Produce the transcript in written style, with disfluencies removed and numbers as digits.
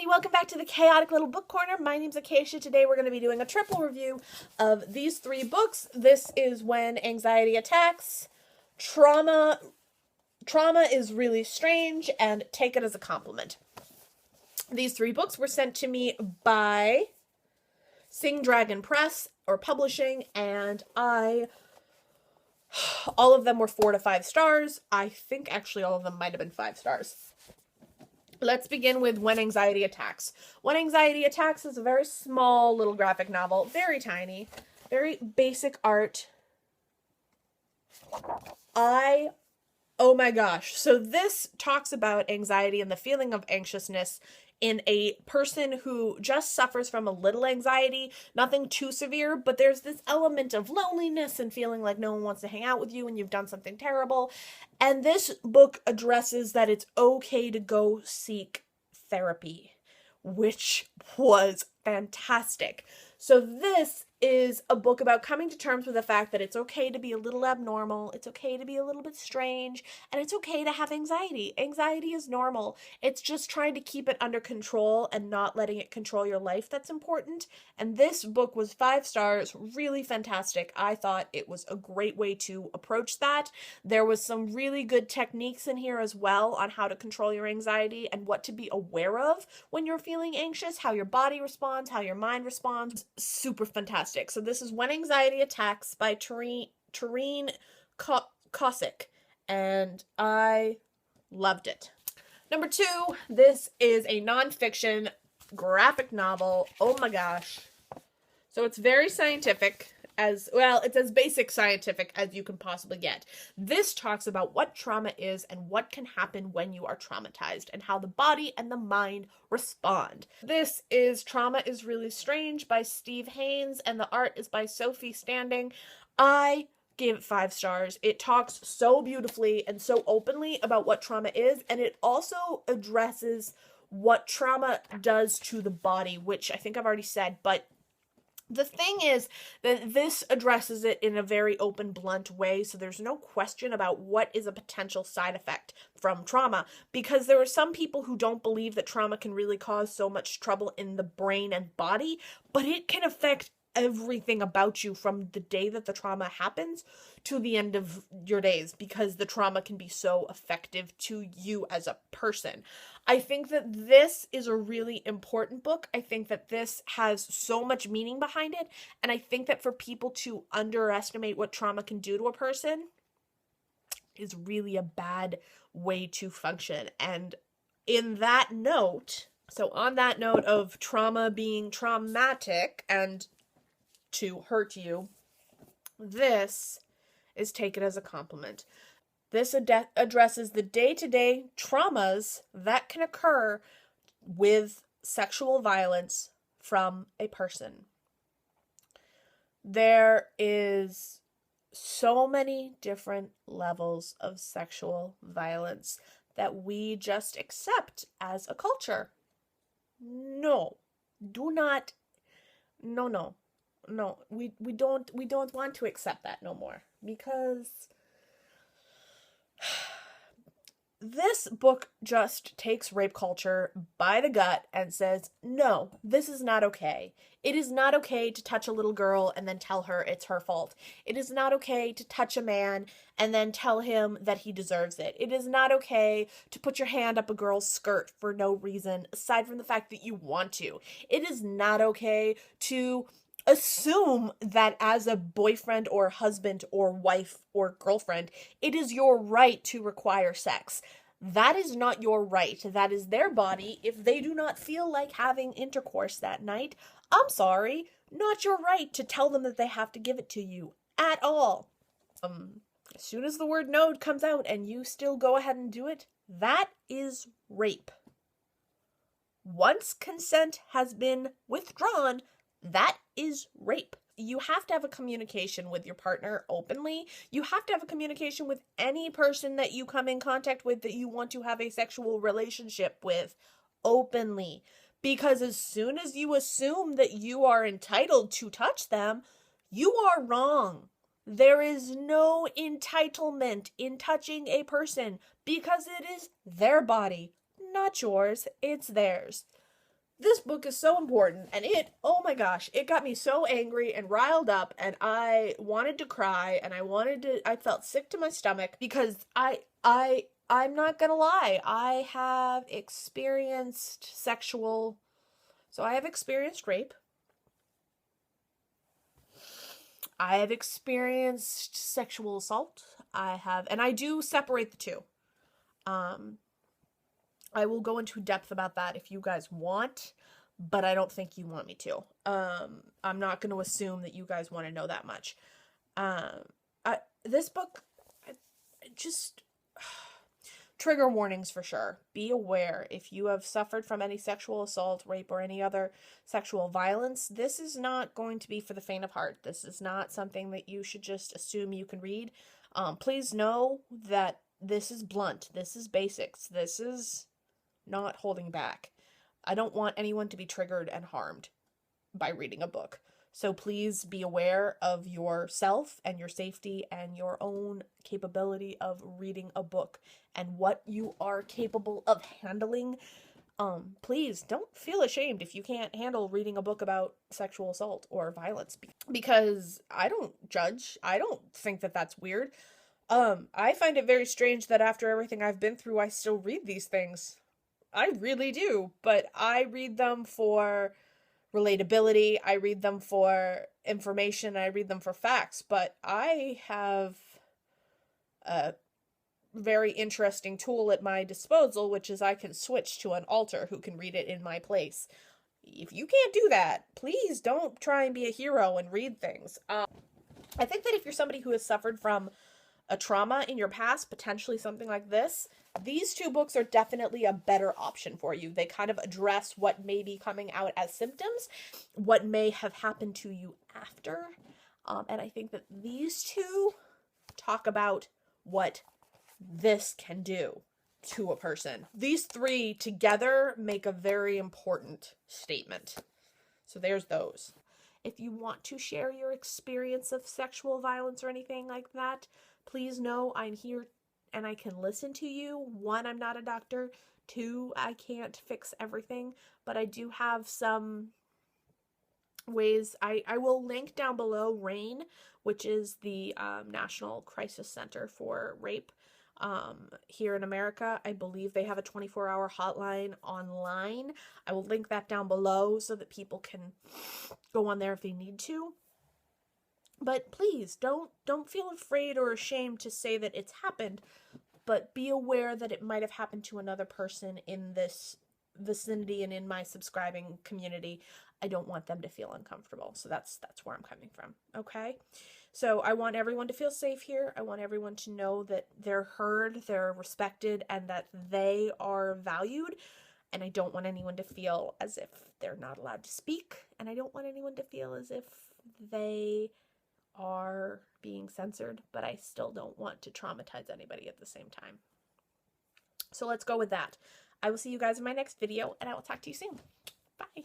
everybody, welcome back to the Chaotic Little Book Corner. My name's Acacia. Today we're going to be doing a triple review of these three books. This is When Anxiety Attacks, Trauma is Really Strange, and Take It as a Compliment. These three books were sent to me by Sing Dragon Press or Publishing, and all of them were 4 to 5 stars. I think actually all of them might have been 5 stars. Let's begin with When Anxiety Attacks. When Anxiety Attacks is a very small little graphic novel, very tiny, very basic art. Oh my gosh. So this talks about anxiety and the feeling of anxiousness in a person who just suffers from a little anxiety, nothing too severe, but there's this element of loneliness and feeling like no one wants to hang out with you and you've done something terrible. And this book addresses that it's okay to go seek therapy, which was fantastic. So this is a book about coming to terms with the fact that it's okay to be a little abnormal, it's okay to be a little bit strange, and it's okay to have anxiety. Anxiety is normal. It's just trying to keep it under control and not letting it control your life that's important. And this book was 5 stars, really fantastic. I thought it was a great way to approach that. There was some really good techniques in here as well on how to control your anxiety and what to be aware of when you're feeling anxious, how your body responds, how your mind responds. Super fantastic. So this is When Anxiety Attacks by Tareen Kosick, and I loved it. Number 2, this is a nonfiction graphic novel. Oh my gosh. So it's very scientific. It's as basic scientific as you can possibly get. This talks about what trauma is and what can happen when you are traumatized and how the body and the mind respond. This is Trauma is Really Strange by Steve Haynes, and the art is by Sophie Standing. I gave it 5 stars. It talks so beautifully and so openly about what trauma is, and it also addresses what trauma does to the body, which I think I've already said, but the thing is that this addresses it in a very open, blunt way, so there's no question about what is a potential side effect from trauma, because there are some people who don't believe that trauma can really cause so much trouble in the brain and body, but it can affect everything about you from the day that the trauma happens to the end of your days, because the trauma can be so effective to you as a person. I think that this is a really important book. I think that this has so much meaning behind it, and I think that for people to underestimate what trauma can do to a person is really a bad way to function. And in that note, so on that note of trauma being traumatic and to hurt you, this is Take It as a Compliment. This addresses the day-to-day traumas that can occur with sexual violence from a person. There is so many different levels of sexual violence that we just accept as a culture. No, we don't want to accept that no more, because this book just takes rape culture by the gut and says, no, this is not okay. It is not okay to touch a little girl and then tell her it's her fault. It is not okay to touch a man and then tell him that he deserves it. It is not okay to put your hand up a girl's skirt for no reason aside from the fact that you want to. It is not okay to assume that as a boyfriend or husband or wife or girlfriend, it is your right to require sex. That is not your right. That is their body. If they do not feel like having intercourse that night, I'm sorry, not your right to tell them that they have to give it to you at all. As soon as the word no comes out and you still go ahead and do it, that is rape. Once consent has been withdrawn, that is rape. You have to have a communication with your partner openly. You have to have a communication with any person that you come in contact with that you want to have a sexual relationship with openly. Because as soon as you assume that you are entitled to touch them, you are wrong. There is no entitlement in touching a person because it is their body, not yours. It's theirs. this book is so important, and oh my gosh, it got me so angry and riled up, and I wanted to cry, and I felt sick to my stomach, because I'm not gonna lie, I have experienced rape. I have experienced sexual assault. And I do separate the two. I will go into depth about that if you guys want, but I don't think you want me to. I'm not going to assume that you guys want to know that much. This book, just trigger warnings for sure. Be aware if you have suffered from any sexual assault, rape, or any other sexual violence. This is not going to be for the faint of heart. This is not something that you should just assume you can read. Please know that this is blunt. This is basics. This is not holding back. I don't want anyone to be triggered and harmed by reading a book. So please be aware of yourself and your safety and your own capability of reading a book and what you are capable of handling. Please don't feel ashamed if you can't handle reading a book about sexual assault or violence, because I don't judge. I don't think that that's weird. I find it very strange that after everything I've been through, I still read these things. I really do, but I read them for relatability, I read them for information, I read them for facts, but I have a very interesting tool at my disposal, which is I can switch to an alter who can read it in my place. If you can't do that, please don't try and be a hero and read things. I think that if you're somebody who has suffered from a trauma in your past, potentially something like this, these two books are definitely a better option for you. They kind of address what may be coming out as symptoms, what may have happened to you after. And I think that these two talk about what this can do to a person. These three together make a very important statement. So there's those. If you want to share your experience of sexual violence or anything like that, please know I'm here and I can listen to you. 1, I'm not a doctor. 2, I can't fix everything, but I do have some ways. I will link down below RAINN, which is the National Crisis Center for Rape here in America. I believe they have a 24-hour hotline online. I will link that down below so that people can go on there if they need to. But please, don't feel afraid or ashamed to say that it's happened, but be aware that it might have happened to another person in this vicinity and in my subscribing community. I don't want them to feel uncomfortable. So that's where I'm coming from, okay? So I want everyone to feel safe here. I want everyone to know that they're heard, they're respected, and that they are valued. And I don't want anyone to feel as if they're not allowed to speak. And I don't want anyone to feel as if they are being censored, but I still don't want to traumatize anybody at the same time. So let's go with that. I will see you guys in my next video, and I will talk to you soon. Bye.